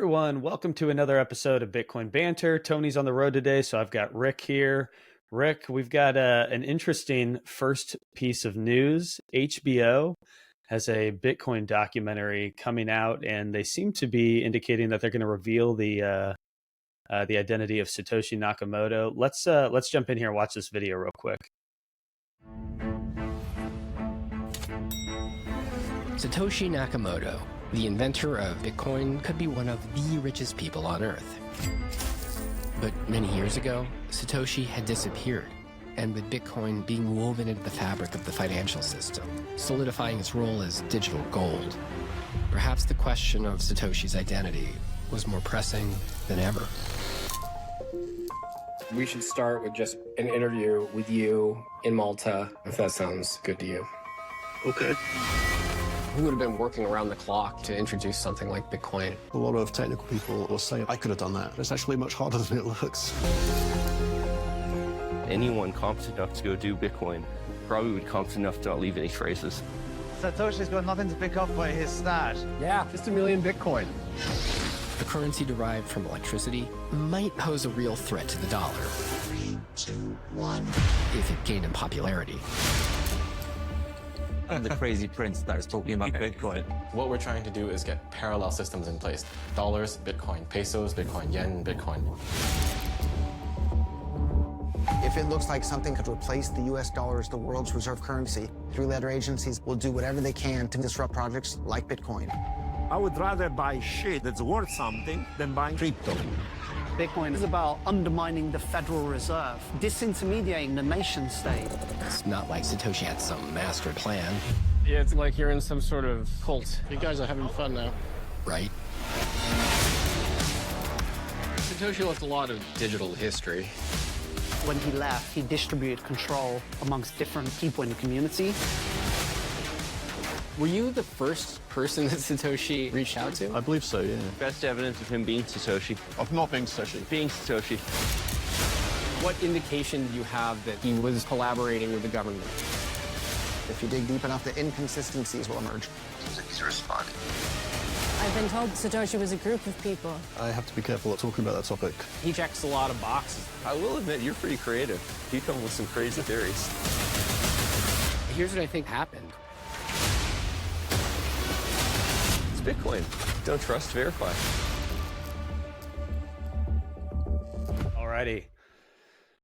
everyone. Welcome to another episode of Bitcoin Banter. Tony's on the road today, so I've got Rick here. Rick, we've got an interesting first piece of news. HBO has a Bitcoin documentary coming out, and they seem to be indicating that they're going to reveal the identity of Satoshi Nakamoto. Let's jump in here and watch this video real quick. Satoshi Nakamoto, the inventor of Bitcoin, could be one of the richest people on Earth. But many years ago, Satoshi had disappeared, and with Bitcoin being woven into the fabric of the financial system, solidifying its role as digital gold, perhaps the question of Satoshi's identity was more pressing than ever. We should start with just an interview with you in Malta, if that sounds good to you. Okay. Who would have been working around the clock to introduce something like Bitcoin? A lot of technical people will say, I could have done that. It's actually much harder than it looks. Anyone competent enough to go do Bitcoin probably would be competent enough to not leave any traces. Satoshi's got nothing to pick up by his stash. Yeah, just 1 million Bitcoin. The currency derived from electricity might pose a real threat to the dollar. 3, 2, 1. If it gained in popularity. I'm the crazy prince that is talking about Bitcoin. What we're trying to do is get parallel systems in place. Dollars, Bitcoin, pesos, Bitcoin, yen, Bitcoin. If it looks like something could replace the US dollar as the world's reserve currency, three-letter agencies will do whatever they can to disrupt projects like Bitcoin. I would rather buy shit that's worth something than buying crypto. Bitcoin is about undermining the Federal Reserve, disintermediating the nation state. It's not like Satoshi had some master plan. Yeah, it's like you're in some sort of cult. You guys are having fun now. Right? Satoshi left a lot of digital history. When he left, he distributed control amongst different people in the community. Were you the first person that Satoshi reached out to? I believe so, yeah. Best evidence of him being Satoshi. Of not being Satoshi. Being Satoshi. What indication do you have that he was collaborating with the government? If you dig deep enough, the inconsistencies will emerge. He's responding. I've been told Satoshi was a group of people. I have to be careful at talking about that topic. He checks a lot of boxes. I will admit, you're pretty creative. You come with some crazy theories. Here's what I think happened. It's Bitcoin. Don't trust, verify. Alrighty.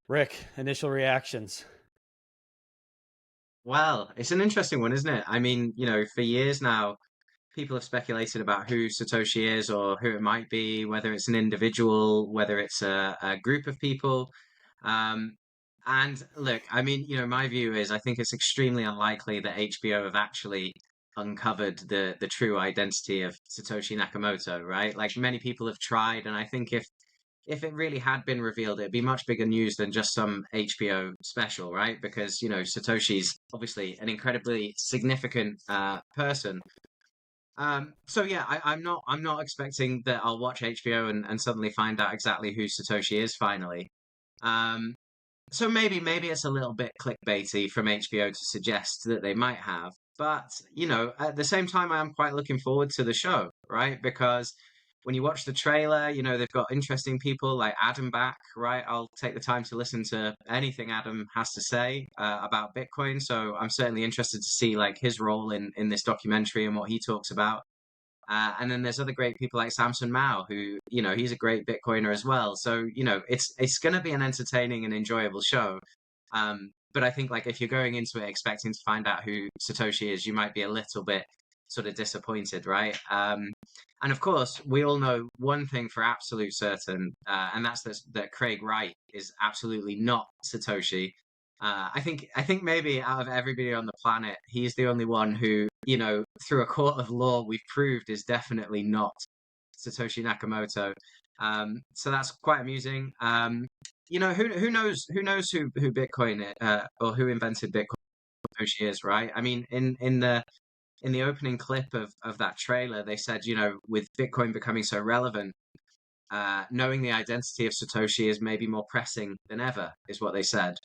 Rick, initial reactions. Well, it's an interesting one, isn't it? I mean, for years now, people have speculated about who Satoshi is or who it might be, whether it's an individual, whether it's a group of people. And look, I mean, my view is I think it's extremely unlikely that HBO have actually uncovered the true identity of Satoshi Nakamoto, right? Like many people have tried, and I think if it really had been revealed, it'd be much bigger news than just some HBO special, right? Because, Satoshi's obviously an incredibly significant person. So yeah, I'm not expecting that I'll watch HBO and suddenly find out exactly who Satoshi is finally. So maybe it's a little bit clickbaity from HBO to suggest that they might have. But, at the same time, I am quite looking forward to the show, right? Because when you watch the trailer, they've got interesting people like Adam back, right? I'll take the time to listen to anything Adam has to say about Bitcoin. So I'm certainly interested to see like his role in this documentary and what he talks about. And then there's other great people like Samson Mao, who, he's a great Bitcoiner as well. So, it's going to be an entertaining and enjoyable show. But I think like if you're going into it expecting to find out who Satoshi is, you might be a little bit sort of disappointed, right? And of course, we all know one thing for absolute certain, and that's that Craig Wright is absolutely not Satoshi. I think maybe out of everybody on the planet, he's the only one who, through a court of law, we've proved is definitely not Satoshi Nakamoto. So that's quite amusing. Who knows who Bitcoin or who invented Bitcoin Satoshi is, right? I mean, in the opening clip of that trailer, they said, with Bitcoin becoming so relevant, knowing the identity of Satoshi is maybe more pressing than ever, is what they said.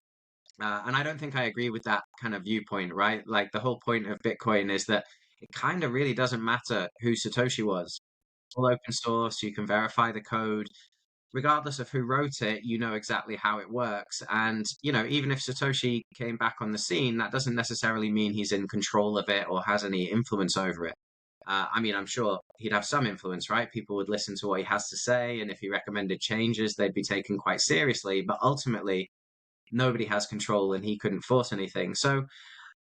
And I don't think I agree with that kind of viewpoint, right? Like the whole point of Bitcoin is that it kind of really doesn't matter who Satoshi was. all open source. You can verify the code. Regardless of who wrote it, you know exactly how it works. And, even if Satoshi came back on the scene, that doesn't necessarily mean he's in control of it or has any influence over it. I mean, I'm sure he'd have some influence, right? People would listen to what he has to say, and if he recommended changes, they'd be taken quite seriously. But ultimately, nobody has control, and he couldn't force anything. So,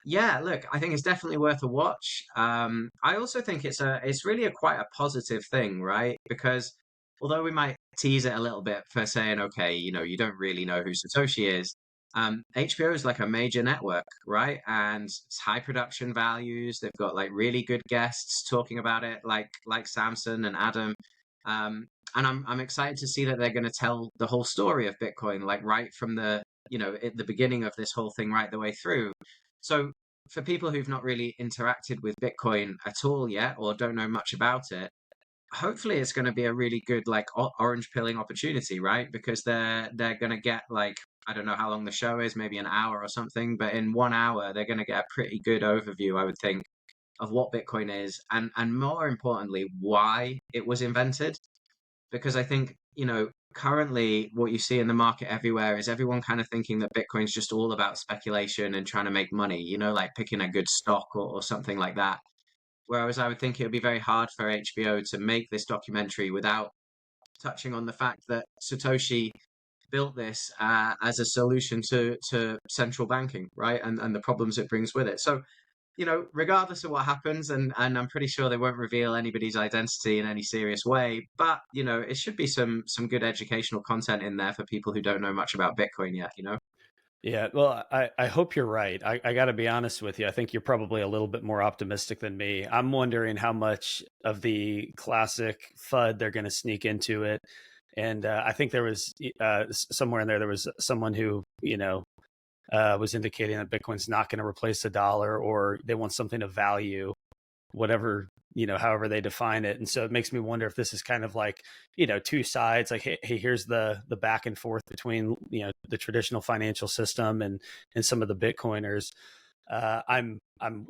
yeah, look, I think it's definitely worth a watch. I also think it's really quite a positive thing, right? Because although we might tease it a little bit for saying, okay, you don't really know who Satoshi is. HBO is like a major network, right? And it's high production values. They've got like really good guests talking about it, like Samson and Adam. And I'm excited to see that they're going to tell the whole story of Bitcoin, like right from at the beginning of this whole thing, right the way through. So for people who've not really interacted with Bitcoin at all yet or don't know much about it, hopefully it's going to be a really good like orange pilling opportunity, right? Because they're going to get like, I don't know how long the show is, maybe an hour or something, but in 1 hour they're going to get a pretty good overview, I would think, of what Bitcoin is and more importantly why it was invented. Because I think, currently what you see in the market everywhere is everyone kind of thinking that Bitcoin's just all about speculation and trying to make money, like picking a good stock or something like that. Whereas I would think it would be very hard for HBO to make this documentary without touching on the fact that Satoshi built this as a solution to central banking, right? And the problems it brings with it. So, regardless of what happens, and I'm pretty sure they won't reveal anybody's identity in any serious way, but, it should be some good educational content in there for people who don't know much about Bitcoin yet. Yeah, well, I hope you're right. I got to be honest with you. I think you're probably a little bit more optimistic than me. I'm wondering how much of the classic FUD they're going to sneak into it. And I think there was somewhere in there was someone who, was indicating that Bitcoin's not going to replace the dollar, or they want something of value, whatever, however they define it. And so it makes me wonder if this is kind of like, two sides, like, hey, here's the back and forth between, the traditional financial system and some of the Bitcoiners. I'm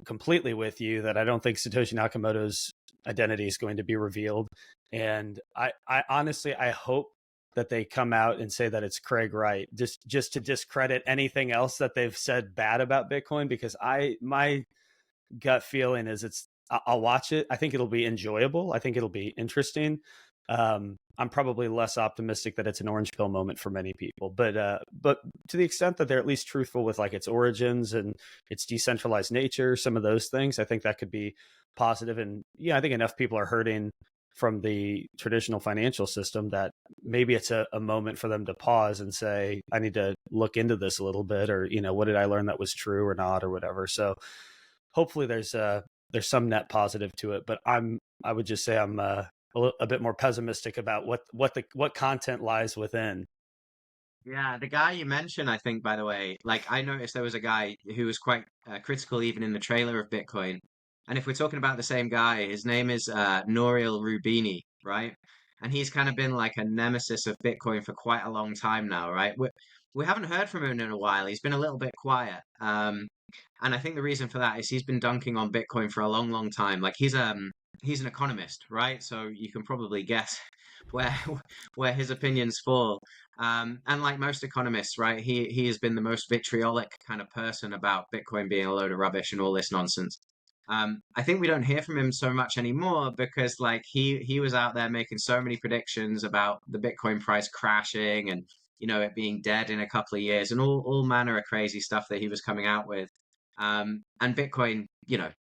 completely with you that I don't think Satoshi Nakamoto's identity is going to be revealed. And I honestly, I hope that they come out and say that it's Craig Wright, just to discredit anything else that they've said bad about Bitcoin, because my gut feeling is I'll watch it. I think it'll be enjoyable. I think it'll be interesting. I'm probably less optimistic that it's an orange pill moment for many people, but to the extent that they're at least truthful with like its origins and its decentralized nature, some of those things, I think that could be positive. And yeah, I think enough people are hurting from the traditional financial system that maybe it's a moment for them to pause and say, I need to look into this a little bit, or, what did I learn that was true or not, or whatever. So hopefully there's some net positive to it, but I would just say I'm a bit more pessimistic about what content lies within. Yeah, the guy you mentioned, I think, by the way, like I noticed there was a guy who was quite critical even in the trailer of Bitcoin. And if we're talking about the same guy, his name is Nouriel Roubini, right? And he's kind of been like a nemesis of Bitcoin for quite a long time now, right? We haven't heard from him in a while. He's been a little bit quiet. And I think the reason for that is he's been dunking on Bitcoin for a long, long time. Like he's an economist, right? So you can probably guess where where his opinions fall. And like most economists, right, he has been the most vitriolic kind of person about Bitcoin being a load of rubbish and all this nonsense. I think we don't hear from him so much anymore because like he was out there making so many predictions about the Bitcoin price crashing and it being dead in a couple of years and all manner of crazy stuff that he was coming out with. And Bitcoin,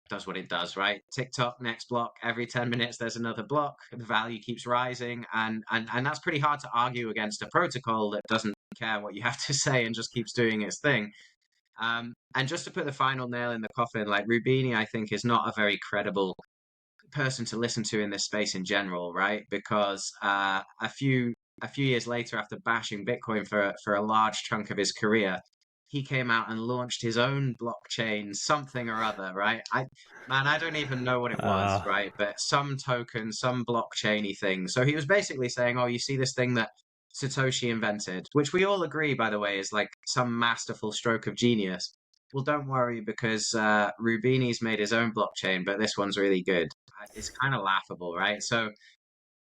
does what it does, right? TikTok, next block, every 10 minutes there's another block. The value keeps rising, and that's pretty hard to argue against a protocol that doesn't care what you have to say and just keeps doing its thing. And just to put the final nail in the coffin, like Rubini, I think is not a very credible person to listen to in this space in general, right? Because a few years later, after bashing Bitcoin for a large chunk of his career, he came out and launched his own blockchain, something or other, right? I don't even know what it was, right? But some token, some blockchainy thing. So he was basically saying, oh, you see this thing that Satoshi invented, which we all agree, by the way, is like some masterful stroke of genius. Well, don't worry because Rubini's made his own blockchain, but this one's really good. It's kind of laughable, right? So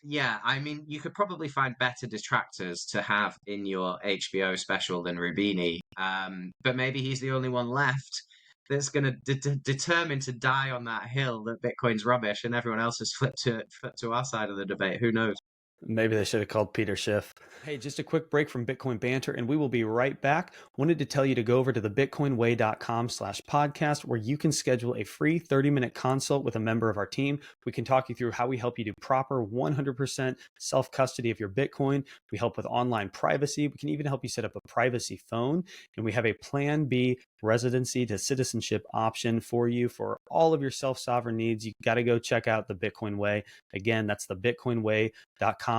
Yeah, I mean, you could probably find better detractors to have in your HBO special than Rubini. But maybe he's the only one left that's going to determine to die on that hill that Bitcoin's rubbish, and everyone else has flipped to our side of the debate. Who knows? Maybe they should have called Peter Schiff. Hey, just a quick break from Bitcoin Banter, and we will be right back. Wanted to tell you to go over to thebitcoinway.com/podcast, where you can schedule a free 30-minute consult with a member of our team. We can talk you through how we help you do proper 100% self-custody of your Bitcoin. We help with online privacy. We can even help you set up a privacy phone. And we have a Plan B residency to citizenship option for you for all of your self-sovereign needs. You got to go check out the Bitcoin Way. Again, that's thebitcoinway.com/podcast.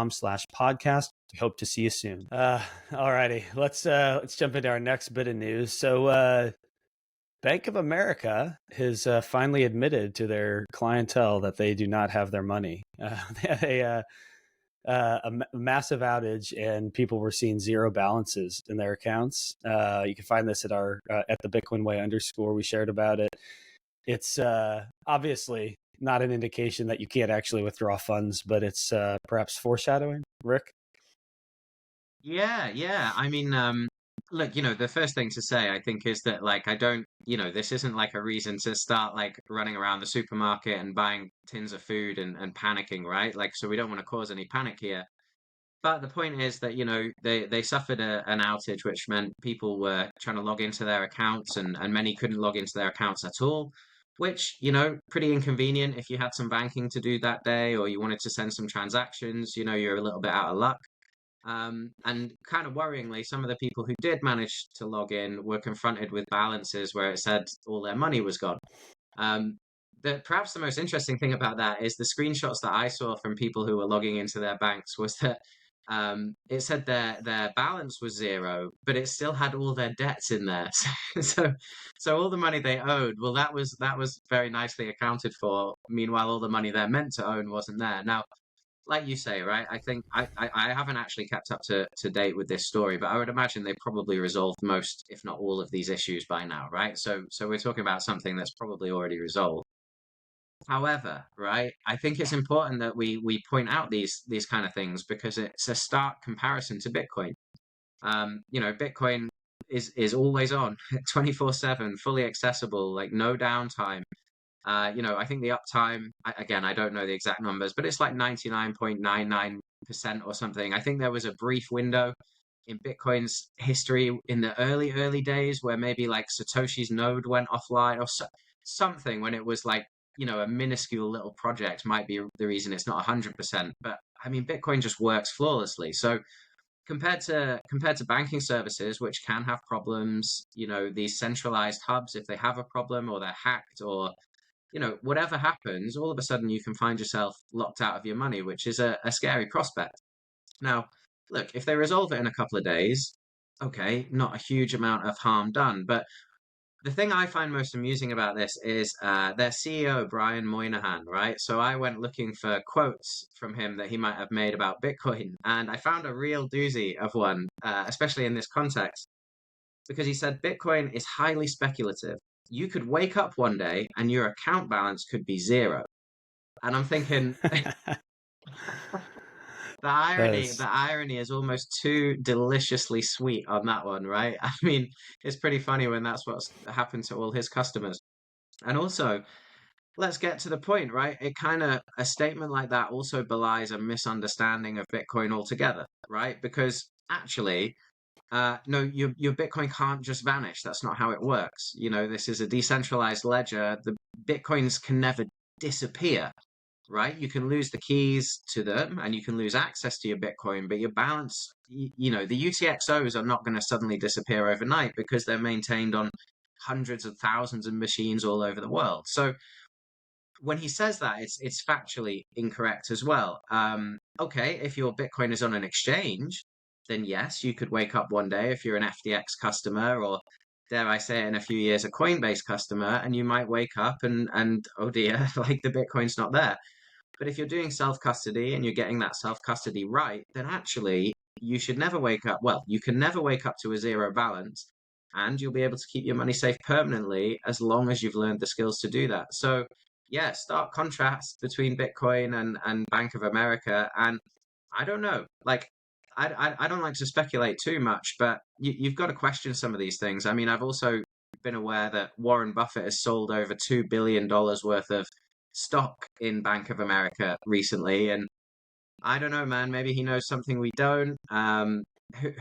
We hope to see you soon. All righty, let's jump into our next bit of news. So Bank of America has finally admitted to their clientele that they do not have their money. They had a massive outage, and people were seeing zero balances in their accounts. You can find this at our at the Bitcoin Way _ we shared about it. It's obviously not an indication that you can't actually withdraw funds, but it's perhaps foreshadowing. Rick? Yeah. I mean, look, the first thing to say, I think, is that, like, I don't, this isn't like a reason to start like running around the supermarket and buying tins of food and panicking, right? Like, so we don't want to cause any panic here. But the point is that, they suffered an outage, which meant people were trying to log into their accounts, and many couldn't log into their accounts at all, which, pretty inconvenient if you had some banking to do that day, or you wanted to send some transactions, you're a little bit out of luck. And kind of worryingly, some of the people who did manage to log in were confronted with balances where it said all their money was gone. Perhaps the most interesting thing about that is the screenshots that I saw from people who were logging into their banks was that it said their balance was zero, but it still had all their debts in there. So all the money they owed, well, that was very nicely accounted for. Meanwhile, all the money they're meant to own wasn't there. Now, like you say, right? I think I haven't actually kept up to date with this story, but I would imagine they probably resolved most, if not all, of these issues by now, right? So we're talking about something that's probably already resolved. However, right, I think it's important that we point out these kind of things because it's a stark comparison to Bitcoin. Bitcoin is always on, 24/7, fully accessible, like no downtime. I think the uptime, again, I don't know the exact numbers, but it's like 99.99% or something. I think there was a brief window in Bitcoin's history in the early days where maybe like Satoshi's node went offline or something, when it was like, a minuscule little project might be the reason it's not 100%. But I mean, Bitcoin just works flawlessly. So compared to banking services, which can have problems, these centralized hubs, if they have a problem or they're hacked or whatever happens, all of a sudden you can find yourself locked out of your money, which is a scary prospect. Now, look, if they resolve it in a couple of days, okay, not a huge amount of harm done. But the thing I find most amusing about this is their CEO, Brian Moynihan, right? So I went looking for quotes from him that he might have made about Bitcoin, and I found a real doozy of one, especially in this context, because he said Bitcoin is highly speculative. You could wake up one day and your account balance could be zero. And I'm thinking, the irony is almost too deliciously sweet on that one, right? I mean, it's pretty funny when that's what's happened to all his customers. And also, let's get to the point, right? A statement like that also belies a misunderstanding of Bitcoin altogether, right? Because actually, no, your Bitcoin can't just vanish. That's not how it works. This is a decentralized ledger. The Bitcoins can never disappear, right? You can lose the keys to them and you can lose access to your Bitcoin, but your balance, the UTXOs are not going to suddenly disappear overnight because they're maintained on hundreds of thousands of machines all over the world. So when he says that, it's factually incorrect as well. Okay, if your Bitcoin is on an exchange, then yes, you could wake up one day if you're an FTX customer, or dare I say it, in a few years, a Coinbase customer, and you might wake up and oh dear, like the Bitcoin's not there. But if you're doing self-custody and you're getting that self-custody right, then actually you should never wake up. Well, you can never wake up to a zero balance, and you'll be able to keep your money safe permanently as long as you've learned the skills to do that. So, yeah, stark contrast between Bitcoin and Bank of America. And I don't know, like, I don't like to speculate too much, but you've got to question some of these things. I mean, I've also been aware that Warren Buffett has sold over $2 billion worth of stock in Bank of America recently, and I don't know, man. Maybe he knows something we don't.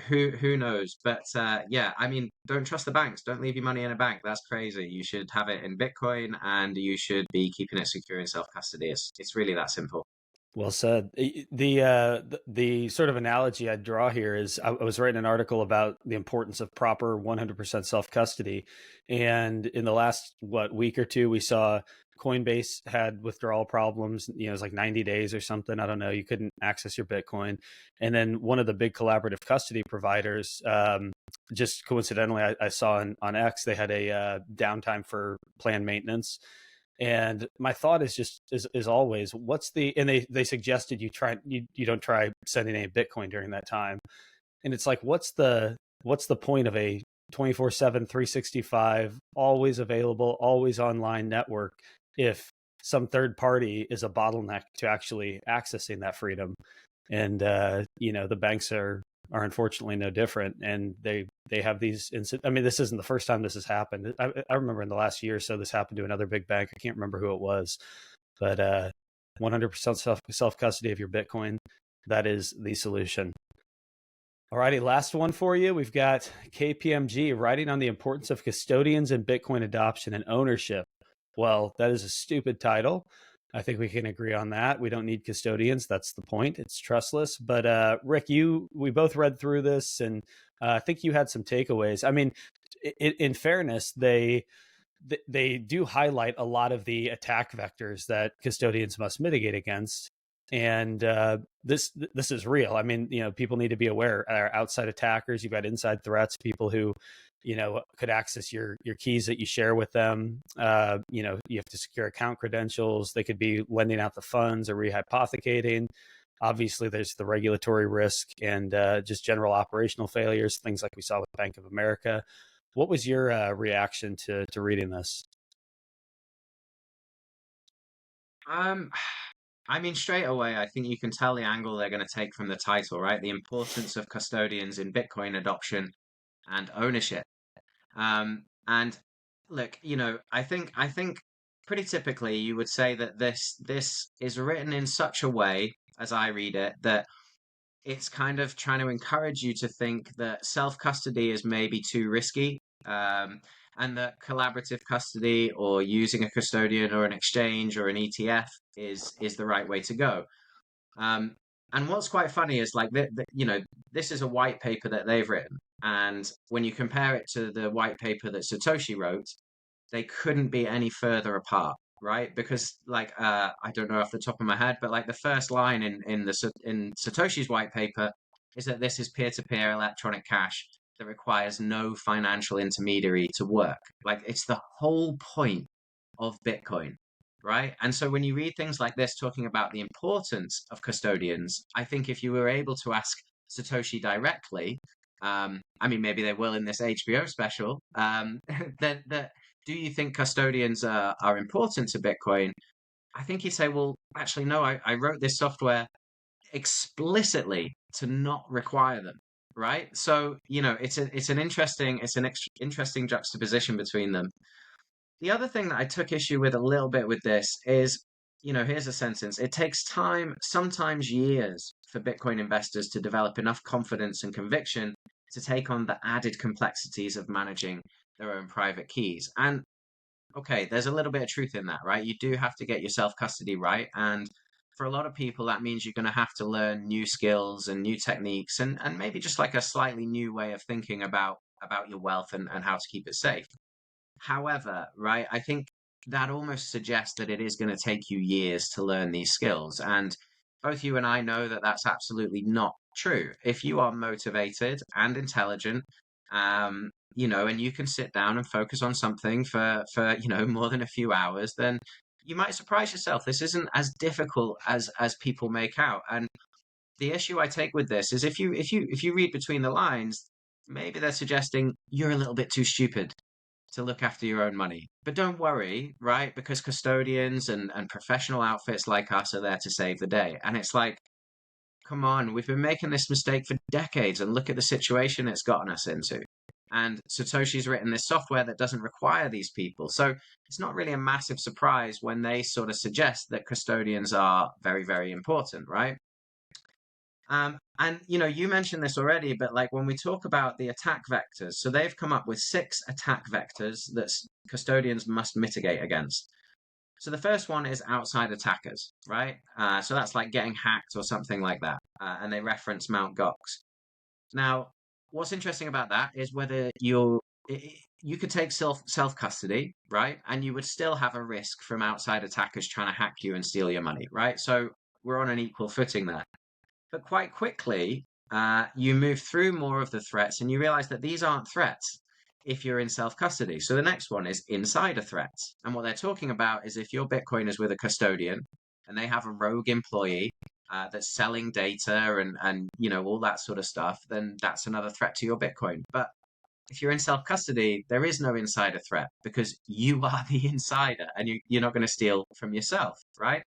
Who knows? But yeah, I mean, don't trust the banks. Don't leave your money in a bank. That's crazy. You should have it in Bitcoin, and you should be keeping it secure in self custody. It's really that simple. Well said. The sort of analogy I'd draw here is I was writing an article about the importance of proper 100% self custody, and in the last week or two, we saw Coinbase had withdrawal problems. You know, it was like 90 days or something. I don't know. You couldn't access your Bitcoin, and then one of the big collaborative custody providers, just coincidentally, I saw on X they had a downtime for planned maintenance. And my thought is just is always, what's the, and they suggested you don't try sending any Bitcoin during that time. And it's like, what's the point of a 24/7 365 always available, always online network if some third party is a bottleneck to actually accessing that freedom? And you know, the banks are unfortunately no different, and they have these I mean, this isn't the first time this has happened. I remember in the last year or so this happened to another big bank. I can't remember who it was, but 100% self custody of your Bitcoin, that is the solution. Alrighty, last one for you. We've got KPMG writing on the importance of custodians and Bitcoin adoption and ownership. Well, that is a stupid title. I think we can agree on that. We don't need custodians. That's the point. It's trustless. But Rick, we both read through this, and I think you had some takeaways. I mean, in fairness, they do highlight a lot of the attack vectors that custodians must mitigate against. And this is real. I mean, you know, people need to be aware. Outside attackers, you've got inside threats, people who, you know, could access your keys that you share with them. You know, you have to secure account credentials. They could be lending out the funds or rehypothecating. Obviously, there's the regulatory risk and just general operational failures, things like we saw with Bank of America. What was your reaction to reading this? I mean, straight away, I think you can tell the angle they're going to take from the title, right? The importance of custodians in Bitcoin adoption and ownership. And look, you know, I think pretty typically you would say that this is written in such a way, as I read it, that it's kind of trying to encourage you to think that self-custody is maybe too risky, and that collaborative custody or using a custodian or an exchange or an ETF is the right way to go. And what's quite funny is like you know, this is a white paper that they've written, and when you compare it to the white paper that Satoshi wrote, they couldn't be any further apart, right? Because like I don't know off the top of my head, but like the first line in Satoshi's white paper is that this is peer-to-peer electronic cash that requires no financial intermediary to work. Like it's the whole point of Bitcoin, right? And so when you read things like this talking about the importance of custodians, I think if you were able to ask Satoshi directly, I mean, maybe they will in this HBO special, that do you think custodians are important to Bitcoin? I think he'd say, well, actually, no, I wrote this software explicitly to not require them, right? So, you know, it's an interesting juxtaposition between them. The other thing that I took issue with a little bit with this is, you know, here's a sentence. It takes time, sometimes years, for Bitcoin investors to develop enough confidence and conviction to take on the added complexities of managing their own private keys. And okay, there's a little bit of truth in that, right? You do have to get your self-custody right. And for a lot of people, that means you're going to have to learn new skills and new techniques and maybe just like a slightly new way of thinking about your wealth and how to keep it safe. However, right, I think that almost suggests that it is going to take you years to learn these skills. And both you and I know that that's absolutely not true. If you are motivated and intelligent, you know, and you can sit down and focus on something for you know, more than a few hours, then you might surprise yourself. This isn't as difficult as people make out. And the issue I take with this is if you read between the lines, maybe they're suggesting you're a little bit too stupid to look after your own money. But don't worry, right? Because custodians and professional outfits like us are there to save the day. And it's like, come on, we've been making this mistake for decades and look at the situation it's gotten us into. And Satoshi's written this software that doesn't require these people. So it's not really a massive surprise when they sort of suggest that custodians are very, very important, right? And you mentioned this already, but like when we talk about the attack vectors, so they've come up with 6 attack vectors that custodians must mitigate against. So the first one is outside attackers, right? So that's like getting hacked or something like that. And they reference Mt. Gox. Now, what's interesting about that is whether you could take self custody, right? And you would still have a risk from outside attackers trying to hack you and steal your money, right? So we're on an equal footing there. But quite quickly, you move through more of the threats and you realize that these aren't threats if you're in self-custody. So the next one is insider threats. And what they're talking about is if your Bitcoin is with a custodian and they have a rogue employee that's selling data and all that sort of stuff, then that's another threat to your Bitcoin. But if you're in self-custody, there is no insider threat because you are the insider and you're not going to steal from yourself, right?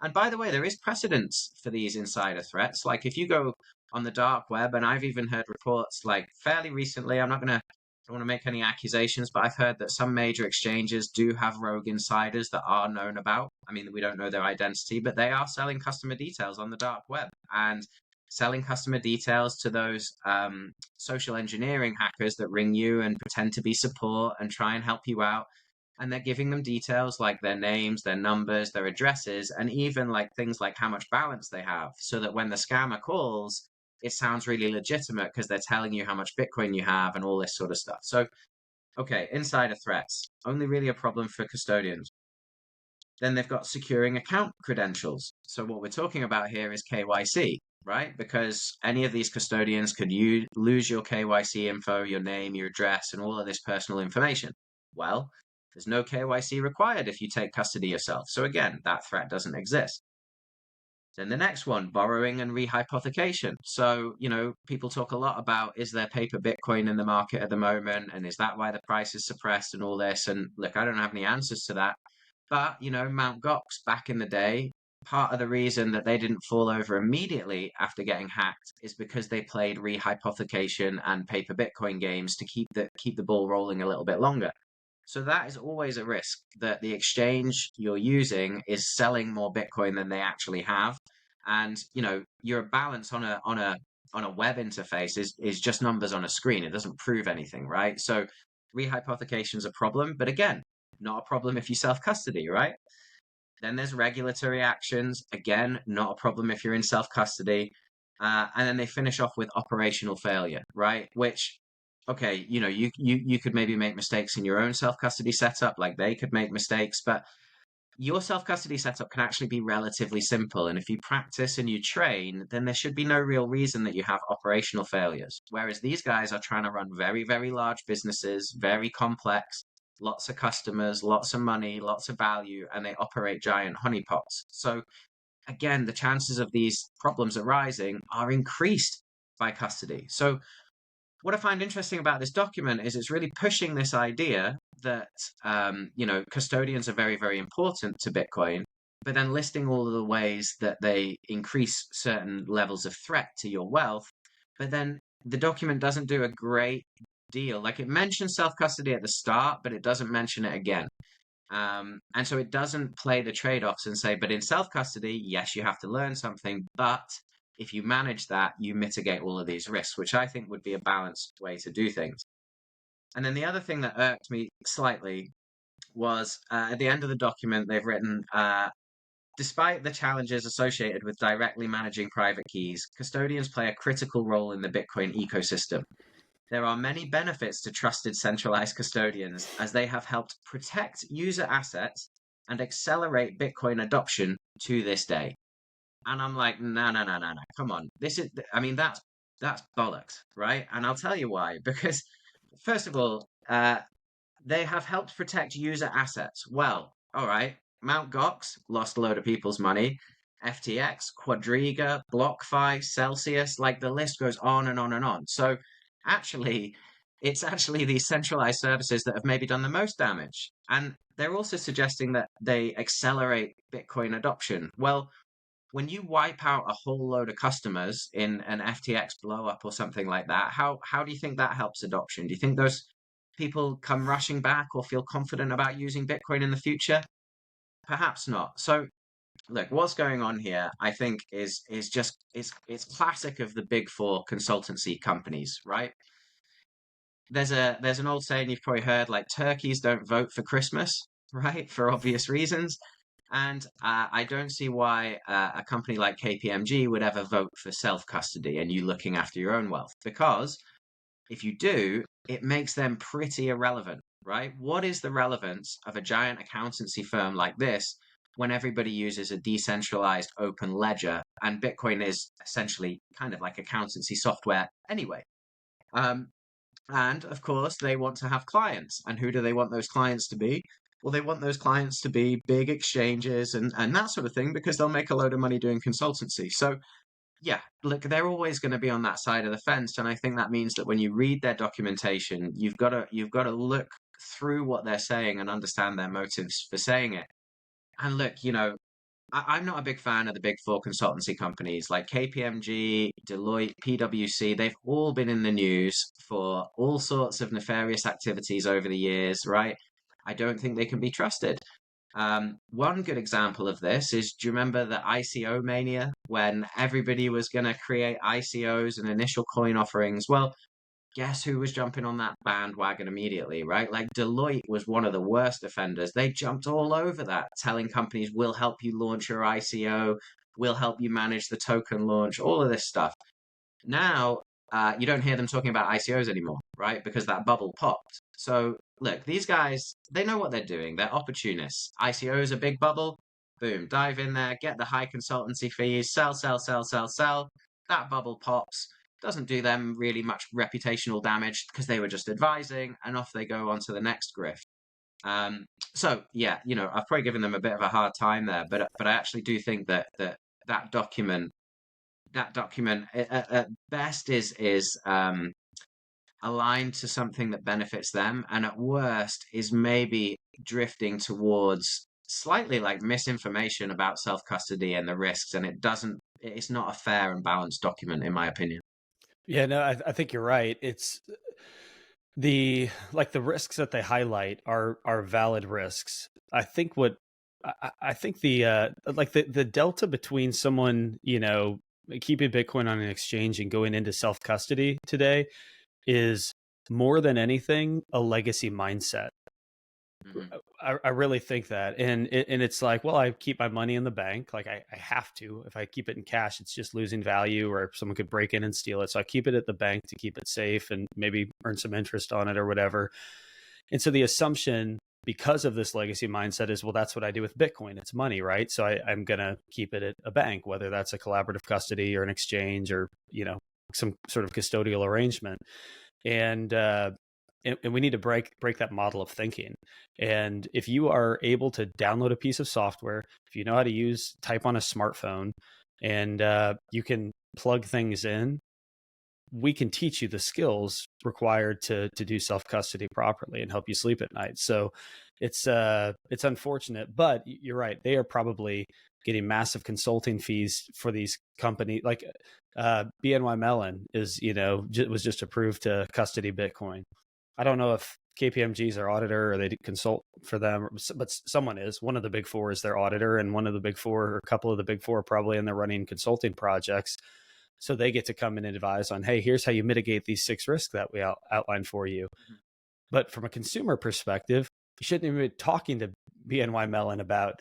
And by the way, there is precedence for these insider threats. Like if you go on the dark web, and I've even heard reports like fairly recently, don't want to make any accusations, but I've heard that some major exchanges do have rogue insiders that are known about. I mean, we don't know their identity, but they are selling customer details on the dark web and selling customer details to those social engineering hackers that ring you and pretend to be support and try and help you out. And they're giving them details like their names, their numbers, their addresses, and even like things like how much balance they have, so that when the scammer calls, it sounds really legitimate because they're telling you how much Bitcoin you have and all this sort of stuff. So, okay, insider threats, only really a problem for custodians. Then they've got securing account credentials. So what we're talking about here is KYC, right? Because any of these custodians could lose your KYC info, your name, your address, and all of this personal information. Well, there's no KYC required if you take custody yourself. So again, that threat doesn't exist. Then the next one, borrowing and rehypothecation. So, people talk a lot about, is there paper Bitcoin in the market at the moment? And is that why the price is suppressed and all this? And look, I don't have any answers to that. But, Mt. Gox back in the day, part of the reason that they didn't fall over immediately after getting hacked is because they played rehypothecation and paper Bitcoin games to keep the ball rolling a little bit longer. So that is always a risk, that the exchange you're using is selling more Bitcoin than they actually have. And, your balance on a web interface is just numbers on a screen. It doesn't prove anything, right? So rehypothecation is a problem, but again, not a problem if you self-custody, right? Then there's regulatory actions. Again, not a problem if you're in self-custody. And then they finish off with operational failure, right? Which, okay, you could maybe make mistakes in your own self-custody setup, like they could make mistakes, but your self-custody setup can actually be relatively simple. And if you practice and you train, then there should be no real reason that you have operational failures. Whereas these guys are trying to run very, very large businesses, very complex, lots of customers, lots of money, lots of value, and they operate giant honeypots. So again, the chances of these problems arising are increased by custody. So what I find interesting about this document is it's really pushing this idea that, custodians are very, very important to Bitcoin, but then listing all of the ways that they increase certain levels of threat to your wealth. But then the document doesn't do a great deal. Like it mentions self-custody at the start, but it doesn't mention it again. And so it doesn't play the trade-offs and say, but in self-custody, yes, you have to learn something, but if you manage that, you mitigate all of these risks, which I think would be a balanced way to do things. And then the other thing that irked me slightly was at the end of the document, they've written, despite the challenges associated with directly managing private keys, custodians play a critical role in the Bitcoin ecosystem. There are many benefits to trusted centralized custodians as they have helped protect user assets and accelerate Bitcoin adoption to this day. And I'm like, no, come on. That's bollocks, right? And I'll tell you why. Because first of all, they have helped protect user assets. Well, all right. Mt. Gox lost a load of people's money. FTX, Quadriga, BlockFi, Celsius, like the list goes on and on and on. So actually, it's actually these centralized services that have maybe done the most damage. And they're also suggesting that they accelerate Bitcoin adoption. Well, when you wipe out a whole load of customers in an FTX blow up or something like that, how do you think that helps adoption? Do you think those people come rushing back or feel confident about using Bitcoin in the future? Perhaps not. So look, what's going on here, I think, is just it's classic of the big four consultancy companies, right? There's an old saying you've probably heard, like turkeys don't vote for Christmas, right? For obvious reasons. And I don't see why a company like KPMG would ever vote for self-custody and you looking after your own wealth. Because if you do, it makes them pretty irrelevant, right? What is the relevance of a giant accountancy firm like this when everybody uses a decentralized open ledger and Bitcoin is essentially kind of like accountancy software anyway? Um, and of course, they want to have clients. And who do they want those clients to be? Well, they want those clients to be big exchanges and that sort of thing because they'll make a load of money doing consultancy. So, yeah, look, they're always going to be on that side of the fence. And I think that means that when you read their documentation, you've got to look through what they're saying and understand their motives for saying it. And look, I'm not a big fan of the big four consultancy companies like KPMG, Deloitte, PwC. They've all been in the news for all sorts of nefarious activities over the years, right? I don't think they can be trusted. One good example of this is, do you remember the ICO mania when everybody was going to create ICOs and initial coin offerings? Well, guess who was jumping on that bandwagon immediately, right? Like Deloitte was one of the worst offenders. They jumped all over that, telling companies, we'll help you launch your ICO, we'll help you manage the token launch, all of this stuff. Now, you don't hear them talking about ICOs anymore, right? Because that bubble popped. So, look, these guys, they know what they're doing. They're opportunists. ICO is a big bubble. Boom, dive in there, get the high consultancy fees, sell, sell, sell, sell, sell. That bubble pops. Doesn't do them really much reputational damage because they were just advising, and off they go on to the next grift. So yeah, I've probably given them a bit of a hard time there, but I actually do think that document at best is aligned to something that benefits them, and at worst is maybe drifting towards slightly like misinformation about self-custody and the risks, and it's not a fair and balanced document in my opinion. Yeah, no, I think you're right. It's the risks that they highlight are valid risks. I think I think the delta between someone, keeping Bitcoin on an exchange and going into self-custody today is more than anything a legacy mindset. Mm-hmm. I really think that, and it's like, well, I keep my money in the bank, like I have to. If I keep it in cash, it's just losing value, or someone could break in and steal it. So I keep it at the bank to keep it safe and maybe earn some interest on it or whatever. And so the assumption, because of this legacy mindset, is, well, that's what I do with Bitcoin. It's money, right? So I'm gonna keep it at a bank, whether that's a collaborative custody or an exchange or some sort of custodial arrangement. And we need to break that model of thinking. And if you are able to download a piece of software, if you know how to type on a smartphone, and you can plug things in, we can teach you the skills required to do self-custody properly and help you sleep at night. So it's unfortunate, but you're right. They are probably getting massive consulting fees for these companies. Like BNY Mellon was just approved to custody Bitcoin. I don't know if KPMG is their auditor or they consult for them, but someone is. One of the big four is their auditor, and one of the big four, or a couple of the big four, are probably in there running consulting projects. So they get to come in and advise on, hey, here's how you mitigate these 6 risks that we outlined for you. Mm-hmm. But from a consumer perspective, you shouldn't even be talking to BNY Mellon about,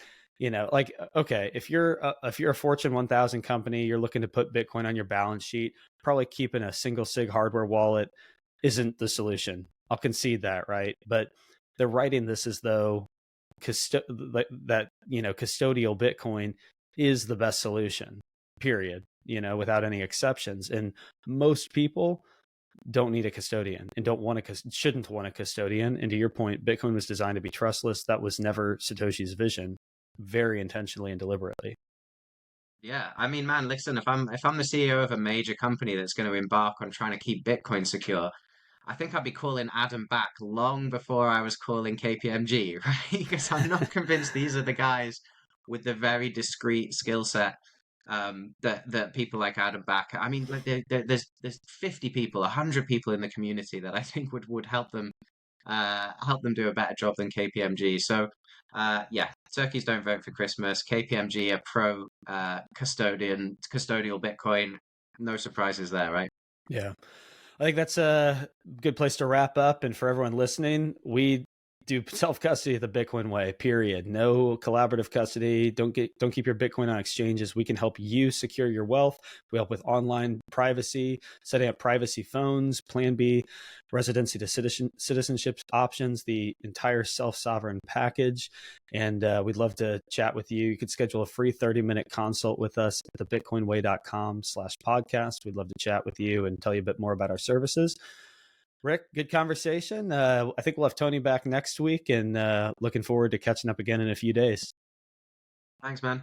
okay, if you're a Fortune 1000 company, you're looking to put Bitcoin on your balance sheet, probably keeping a single sig hardware wallet isn't the solution. I'll concede that, right? But they're writing this as though custodial Bitcoin is the best solution, period, without any exceptions. And most people don't need a custodian and shouldn't want a custodian. And to your point, Bitcoin was designed to be trustless. That was never Satoshi's vision, very intentionally and deliberately. Yeah, I mean, man, listen, if I'm the CEO of a major company that's going to embark on trying to keep Bitcoin secure, I think I'd be calling Adam back long before I was calling KPMG, right? Because I'm not convinced these are the guys with the very discrete skill set that people like Adam back. I mean, like there's 50 people, 100 people in the community that I think would help them do a better job than KPMG. So yeah, turkeys don't vote for Christmas. KPMG are pro custodial Bitcoin. No surprises there, right? Yeah. I think that's a good place to wrap up. And for everyone listening, we do self-custody the Bitcoin way, period. No collaborative custody. Don't keep your Bitcoin on exchanges. We can help you secure your wealth. We help with online privacy, setting up privacy phones, Plan B, residency to citizenship options, the entire self-sovereign package. And we'd love to chat with you. You could schedule a free 30-minute consult with us at thebitcoinway.com/podcast. We'd love to chat with you and tell you a bit more about our services. Rick, good conversation. I think we'll have Tony back next week, and looking forward to catching up again in a few days. Thanks, man.